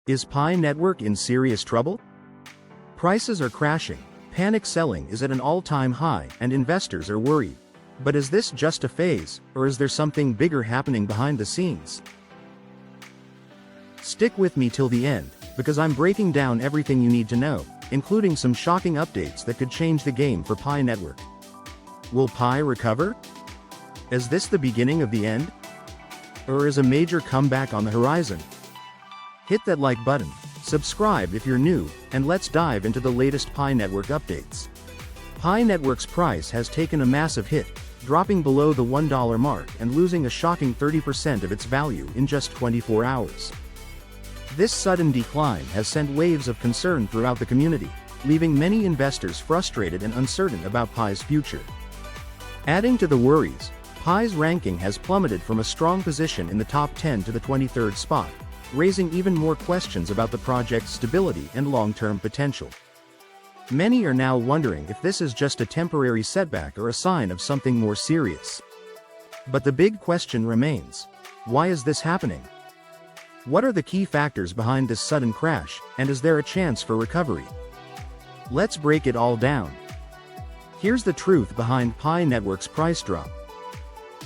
Is Pi Network in serious trouble? Prices are crashing, panic selling is at an all-time high, and investors are worried. But is this just a phase, or is there something bigger happening behind the scenes? Stick with me till the end, because I'm breaking down everything you need to know, including some shocking updates that could change the game for Pi Network. Will Pi recover? Is this the beginning of the end? Or is a major comeback on the horizon? Hit that like button, subscribe if you're new, and let's dive into the latest Pi Network updates. Pi Network's price has taken a massive hit, dropping below the $1 mark and losing a shocking 30% of its value in just 24 hours. This sudden decline has sent waves of concern throughout the community, leaving many investors frustrated and uncertain about Pi's future. Adding to the worries, Pi's ranking has plummeted from a strong position in the top 10 to the 23rd spot, raising even more questions about the project's stability and long-term potential. Many are now wondering if this is just a temporary setback or a sign of something more serious. But the big question remains: why is this happening? What are the key factors behind this sudden crash, and is there a chance for recovery? Let's break it all down. Here's the truth behind Pi Network's price drop.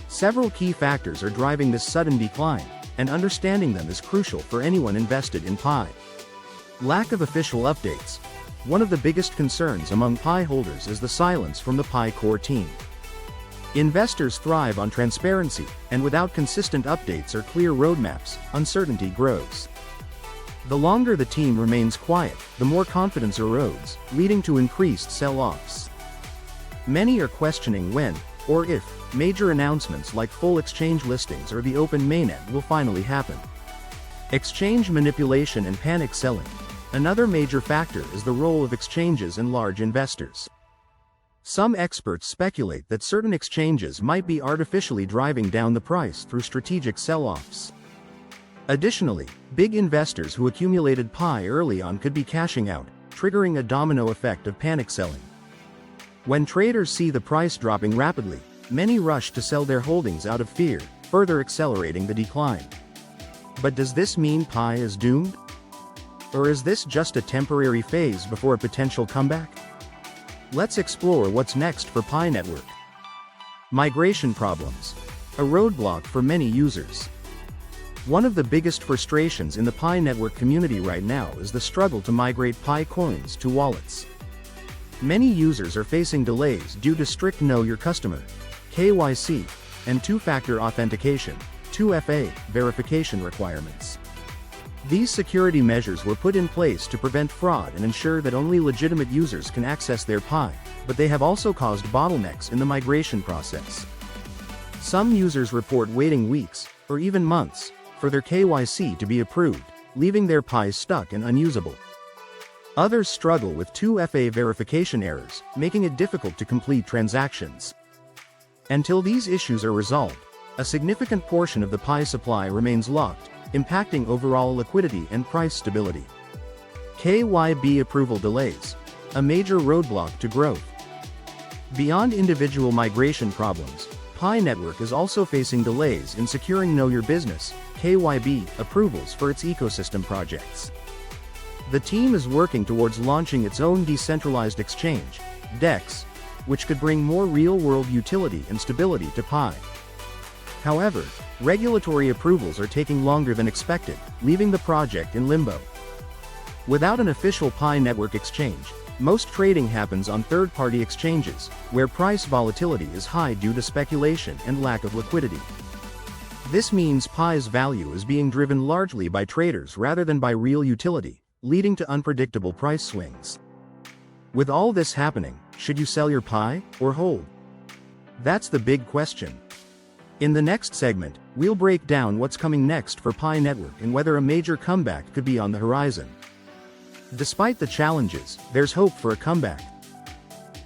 Several key factors are driving this sudden decline, and understanding them is crucial for anyone invested in Pi. Lack of official updates. One of the biggest concerns among Pi holders is the silence from the Pi core team. Investors thrive on transparency, and without consistent updates or clear roadmaps, uncertainty grows. The longer the team remains quiet, the more confidence erodes, leading to increased sell-offs. Many are questioning when, or if, major announcements like full exchange listings or the open mainnet will finally happen. Exchange manipulation and panic selling. Another major factor is the role of exchanges and large investors. Some experts speculate that certain exchanges might be artificially driving down the price through strategic sell-offs. Additionally, big investors who accumulated Pi early on could be cashing out, triggering a domino effect of panic selling. When traders see the price dropping rapidly, many rush to sell their holdings out of fear, further accelerating the decline. But does this mean Pi is doomed? Or is this just a temporary phase before a potential comeback? Let's explore what's next for Pi Network. Migration problems. A roadblock for many users. One of the biggest frustrations in the Pi Network community right now is the struggle to migrate Pi coins to wallets. Many users are facing delays due to strict Know Your Customer (KYC) and two-factor authentication (2FA) verification requirements. These security measures were put in place to prevent fraud and ensure that only legitimate users can access their Pi, but they have also caused bottlenecks in the migration process. Some users report waiting weeks, or even months, for their KYC to be approved, leaving their Pi stuck and unusable. Others struggle with 2FA verification errors, making it difficult to complete transactions. Until these issues are resolved, a significant portion of the Pi supply remains locked, impacting overall liquidity and price stability. KYB approval delays. A major roadblock to growth. Beyond individual migration problems, Pi Network is also facing delays in securing Know Your Business (KYB) approvals for its ecosystem projects. The team is working towards launching its own decentralized exchange, DEX, which could bring more real-world utility and stability to Pi. However, regulatory approvals are taking longer than expected, leaving the project in limbo. Without an official Pi Network exchange, most trading happens on third-party exchanges, where price volatility is high due to speculation and lack of liquidity. This means Pi's value is being driven largely by traders rather than by real utility, leading to unpredictable price swings. With all this happening, should you sell your Pi, or hold? That's the big question. In the next segment, we'll break down what's coming next for Pi Network and whether a major comeback could be on the horizon. Despite the challenges, there's hope for a comeback.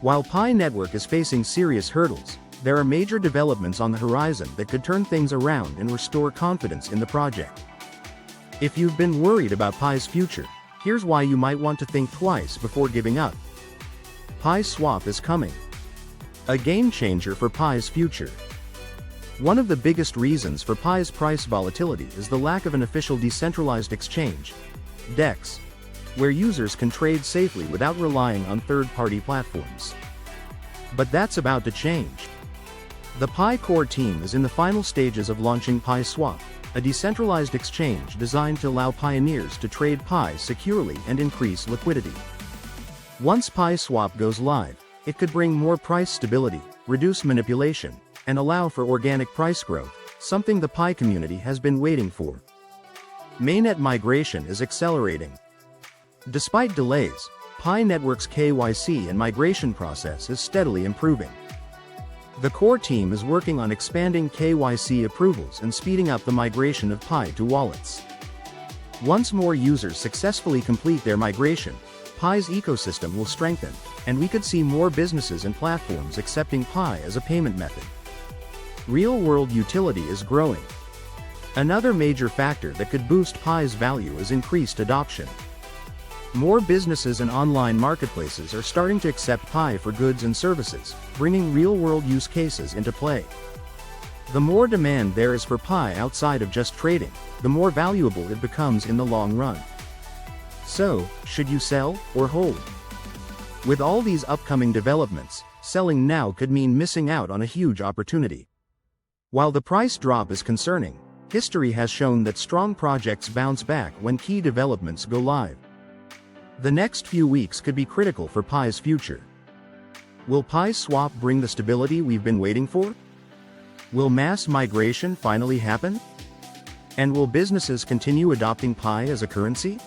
While Pi Network is facing serious hurdles, there are major developments on the horizon that could turn things around and restore confidence in the project. If you've been worried about Pi's future, here's why you might want to think twice before giving up. Pi Swap is coming. A game changer for Pi's future. One of the biggest reasons for Pi's price volatility is the lack of an official decentralized exchange, DEX, where users can trade safely without relying on third-party platforms. But that's about to change. The Pi core team is in the final stages of launching Pi Swap, a decentralized exchange designed to allow pioneers to trade Pi securely and increase liquidity. Once Pi Swap goes live, it could bring more price stability, reduce manipulation, and allow for organic price growth, something the Pi community has been waiting for. Mainnet migration is accelerating. Despite delays, Pi Network's KYC and migration process is steadily improving. The core team is working on expanding KYC approvals and speeding up the migration of Pi to wallets. Once more users successfully complete their migration, Pi's ecosystem will strengthen, and we could see more businesses and platforms accepting Pi as a payment method. Real-world utility is growing. Another major factor that could boost Pi's value is increased adoption. More businesses and online marketplaces are starting to accept Pi for goods and services, bringing real-world use cases into play. The more demand there is for Pi outside of just trading, the more valuable it becomes in the long run. So, should you sell or hold? With all these upcoming developments, selling now could mean missing out on a huge opportunity. While the price drop is concerning, history has shown that strong projects bounce back when key developments go live. The next few weeks could be critical for Pi's future. Will Pi Swap bring the stability we've been waiting for? Will mass migration finally happen? And will businesses continue adopting Pi as a currency?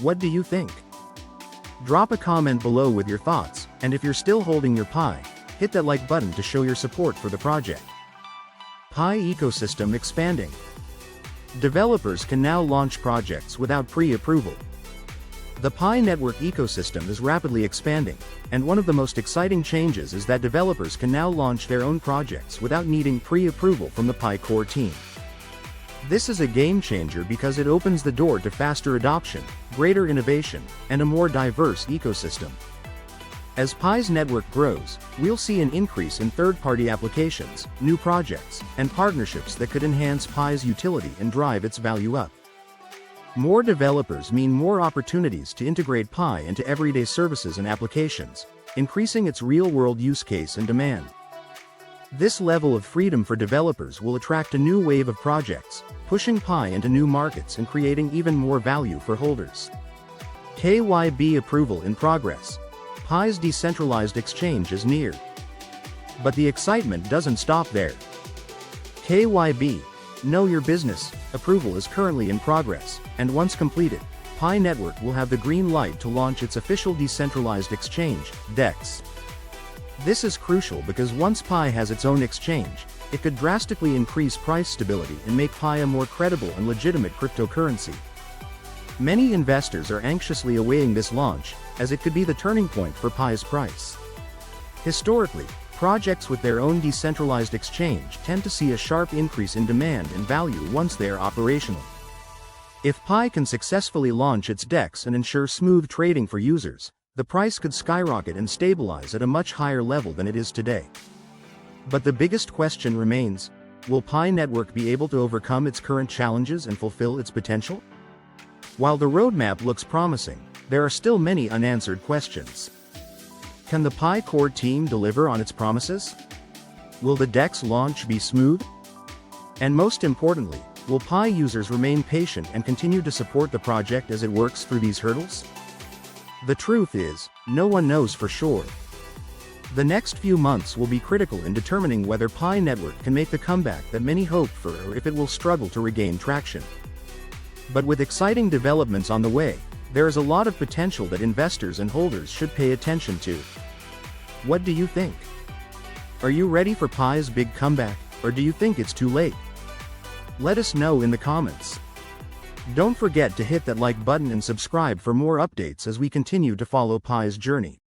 What do you think? Drop a comment below with your thoughts, and if you're still holding your Pi, hit that like button to show your support for the project. Pi ecosystem expanding. Developers can now launch projects without pre-approval. The Pi network ecosystem is rapidly expanding, and one of the most exciting changes is that developers can now launch their own projects without needing pre-approval from the Pi core team. This is a game changer because it opens the door to faster adoption, greater innovation, and a more diverse ecosystem. As Pi's network grows, we'll see an increase in third-party applications, new projects, and partnerships that could enhance Pi's utility and drive its value up. More developers mean more opportunities to integrate Pi into everyday services and applications, increasing its real-world use case and demand. This level of freedom for developers will attract a new wave of projects, pushing Pi into new markets and creating even more value for holders. KYB approval in progress. Pi's decentralized exchange is near. But the excitement doesn't stop there. KYB, Know Your Business, approval is currently in progress, and once completed, Pi Network will have the green light to launch its official decentralized exchange, DEX. This is crucial because once Pi has its own exchange, it could drastically increase price stability and make Pi a more credible and legitimate cryptocurrency. Many investors are anxiously awaiting this launch, as it could be the turning point for Pi's price. Historically, projects with their own decentralized exchange tend to see a sharp increase in demand and value once they are operational. If Pi can successfully launch its DEX and ensure smooth trading for users, the price could skyrocket and stabilize at a much higher level than it is today. But the biggest question remains, will Pi Network be able to overcome its current challenges and fulfill its potential? While the roadmap looks promising, there are still many unanswered questions. Can the Pi core team deliver on its promises? Will the DEX launch be smooth? And most importantly, will Pi users remain patient and continue to support the project as it works through these hurdles? The truth is, no one knows for sure. The next few months will be critical in determining whether Pi Network can make the comeback that many hoped for or if it will struggle to regain traction. But with exciting developments on the way, there is a lot of potential that investors and holders should pay attention to. What do you think? Are you ready for Pi's big comeback, or do you think it's too late? Let us know in the comments. Don't forget to hit that like button and subscribe for more updates as we continue to follow Pi's journey.